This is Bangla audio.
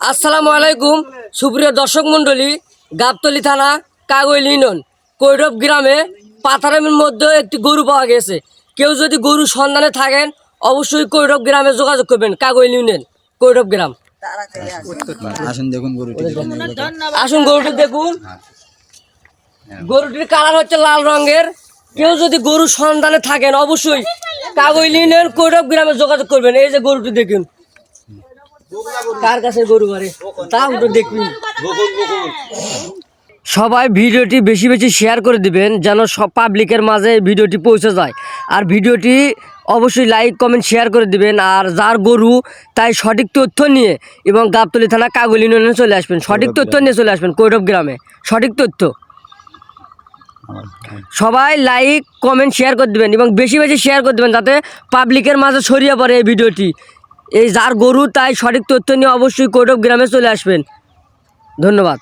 আসসালামু আলাইকুম সুপ্রিয় দর্শক মণ্ডলী, গাবতলী থানা কাগইল ইউনিয়ন কৈরব গ্রামে পাথারামের মধ্যে একটি গরু পাওয়া গেছে। কেউ যদি গরু সন্ধানে থাকেন অবশ্যই কৈরব গ্রামে যোগাযোগ করবেন। কাগইল ইউনিয়ন কৈরব গ্রাম। আসুন দেখুন গরুটি আসুন গরুটি দেখুন। গরুটির কালার হচ্ছে লাল রঙের। কেউ যদি গরু সন্ধানে থাকেন অবশ্যই কাগইল ইউনিয়ন কৈরব গ্রামে যোগাযোগ করবেন। এই যে গরুটি দেখুন, কার কাছে গরু বাড়ে তাও তো দেখুন। সবাই ভিডিওটি বেশি বেশি শেয়ার করে দিবেন যেন সব পাবলিকের মাঝে ভিডিওটি পৌঁছে যায়। আর ভিডিওটি অবশ্যই লাইক কমেন্ট শেয়ার করে দিবেন। আর যার গরু তাই সঠিক তথ্য নিয়ে এবং গাবতলী থানা কাগইল ইউনিয়নে চলে আসবেন। সঠিক তথ্য নিয়ে চলে আসবেন কৈরব গ্রামে। সঠিক তথ্য সবাই লাইক কমেন্ট শেয়ার করে দেবেন এবং বেশি বেশি শেয়ার করে দেবেন যাতে পাবলিকের মাঝে ছড়িয়ে পড়ে এই ভিডিওটি। এই যার গরু তাই সঠিক তথ্য নিয়ে অবশ্যই কৈরব গ্রামে চলে আসবেন। ধন্যবাদ।